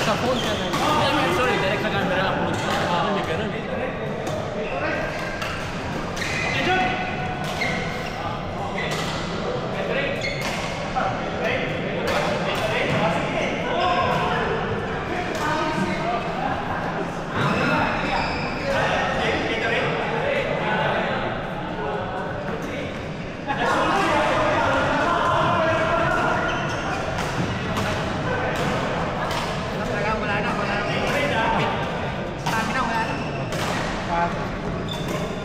sa phone ka na. Sorry, direct sa camera upload. May ganun eh.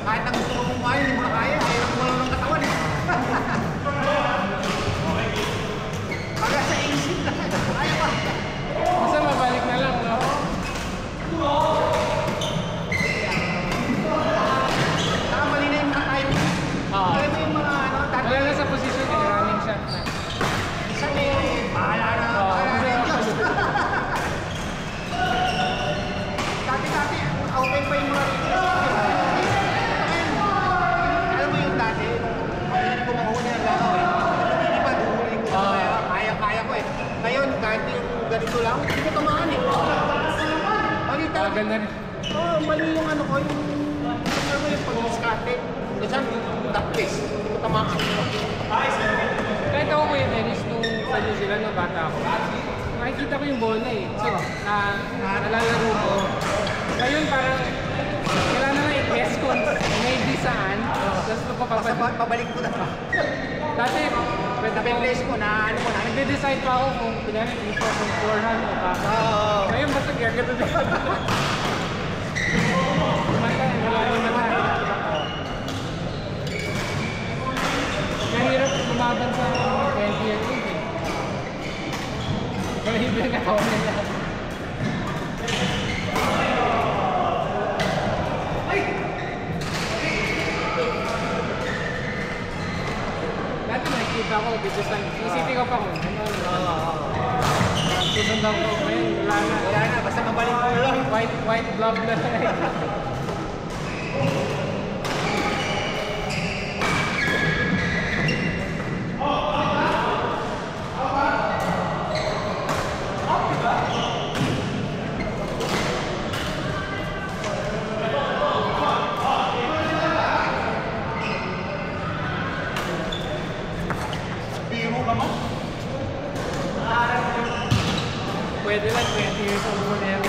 Kahit ang gusto ko kumain, hindi mo na kaya. Kaya mo lang ng katawan eh. Baga sa isip na. Kaya ba? Basta mabalik na lang, no? Nakamali na yung mga time. Kaya mo yung mga ano, Wala na sa position eh, running shot na. isa eh, bahala na. Bahala na yung Diyos. Dati, open pa yung mga alam mo yung dati, pag hindi ko makuha ng lakaw eh, hindi pa duhuli ko na kaya ko eh. Ngayon, kahit yung ganito lang, hindi ko tamaan eh. Mali talaga. Ganda rin. Oo, mali yung ano ko, yung ano mo yung pag-discarte. Minsan, tapis, hindi ko tamaan. Kahit ako Kuya Dennis, nung sa New Zealand, nung bata ako, nakikita ko yung bola eh. So, nalalaro ko. Ngayon parang, kailangan na i-guess kung maybe saan. Tapos magpapapalik. Pabalik ko na. Dati, Nape-place ko na, ano ko na. nagde-decide pa ako kung pinari dito, kung forehand o baka. Ngayon, basta gagano din. Mata, wala yung mata. Mahirap lumaban sa 20 years old eh. Mahirap yung katawan nila. Dati nakikita ko, dito sa isipin ko pa kung susundan ko ngayon, wala na. Wala na, basta mabalik ko lang. White glove na lang. Pwede lang, 20 years old mo na yan.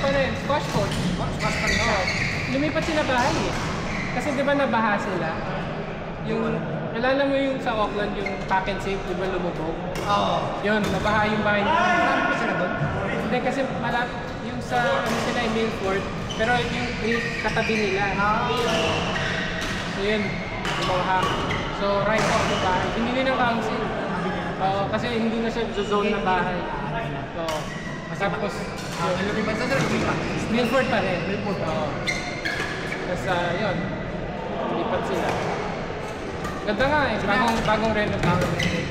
pa rin, squash coach. Mas pa rin siya. Lumipat sila bahay eh. Kasi di ba nabaha sila? Yung, alala mo yung sa Auckland, yung pack and save, di ba lumubog? Oo. Yun, nabaha yung bahay nila. Marami pa sila doon? Hindi kasi yung sa, ano sila, Milford, pero yung katabi nila. So yun, lumaha. So right off the bahay. Hindi din ang council. Kasi hindi na siya zone na bahay. So, tapos, Lumipat sa sila, lumipat. Milford pa rin. Milford. Oo. Tapos yun, lipat sila. Ganda nga eh, bagong renovation.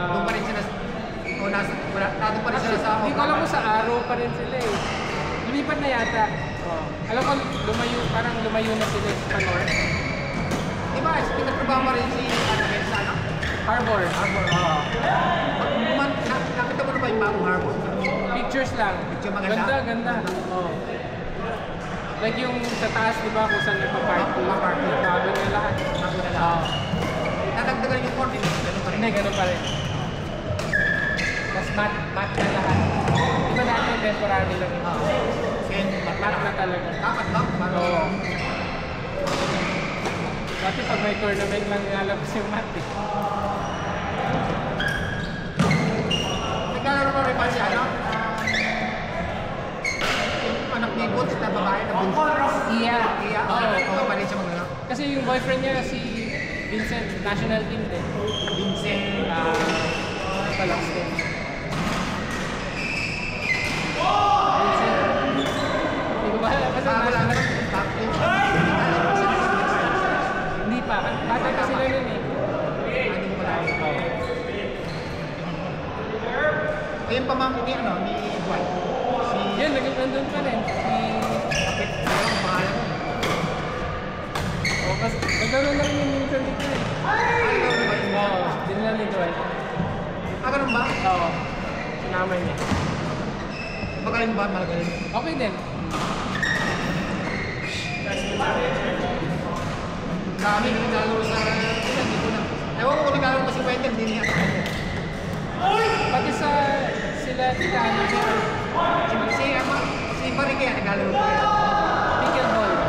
Doon pa rin sila, o nandun pa rin sila sa Hindi ko alam kung sa araw pa rin sila eh. Lumipat na yata. Alam ko, parang lumayo na sila sa north. Diba, pinagtrabaho pa rin si sa ano? Harbor. Nakita mo na ba yung bagong harbor? Pictures lang. Picture maganda? Ganda. Oo. Like yung sa taas, di ba, kung saan nagpa-party. Bago na lahat. Nadagdagan yung court, ganun pa rin. Hindi, ganun pa rin. Mas mat na lahat. Di ba dati temporary lang yun? Mat na talaga. Dapat lang. Oo. Dati pag may tournament lang nilalabas yung mat eh. Nagkalaro pa rin pa si ano? Yung anak ni Boots na babae na bunso. Iya. Oo, pa rin siya maglaro. Kasi yung boyfriend niya si Vincent, national team din. Vincent. Palang stem. Vincent. Hindi ko ba? Basta Wala na. Hindi pa. Bata pa sila nun eh. Hindi mo malaman. Ayun pa ma'am ni ano, ni Dwight. Yan, nandun pa rin. Bakit? Ano ang pangalan mo? Mas nagkaroon na rin yung minsan dito eh. Ano ba yun? Oo, din lang ni Dwight. Ganun ba? Oo. Sinama niya. Magaling ba? Magaling. Okay din. Kami naglalaro sa hindi ko na. Ewan ko kung naglalaro pa si Wendell, hindi niya. Pati sa sila tita ano Si Barry kaya naglalaro pa yan. pickleball. Pickleball na.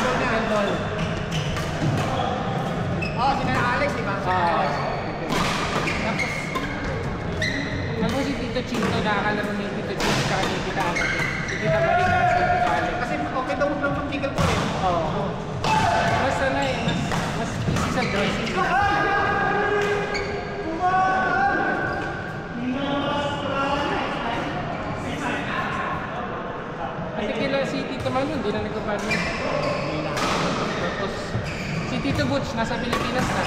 Pickleball. Si Nana Alex, di ba? Tapos, alam mo si Tito Chinto, nakakalaro ni Tito Chinto sa ni Tita Ano. Si Tita Marina at si Tita Alex. Kasi okay daw lang ng pickleball eh. Oo. Mas ano eh, mas easy sa dressing. Pati kila si Tito Manu, hindi na nagpa-partner. Tapos, si Tito Butch, nasa Pilipinas na.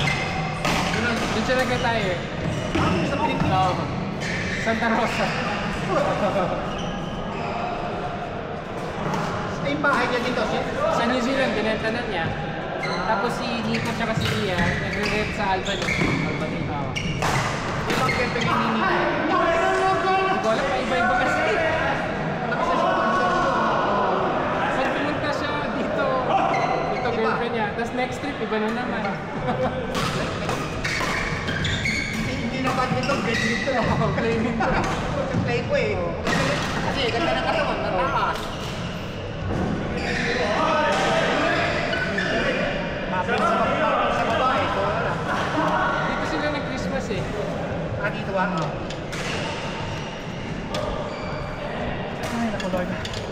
Doon siya nag-retire. Sa Pilipinas. Oo. Santa Rosa. Yung bahay niya dito, Sa New Zealand, binenta na niya. Tapos si Nico at si Ian, nagre-rent sa Albany. Albany. Oo. yung pang kento niya ni Nina. Hindi ko alam, iba-iba kasi. Pag pumunta siya dito, girlfriend niya. Tapos next trip, iba na naman. Hindi na badminton, badminton. Playminton. Play ko eh. Kasi ganda ng katawan, mataas. Sa babae, so wala. Dito sila nag-Christmas eh. Dito ba? Ay, naku Lord.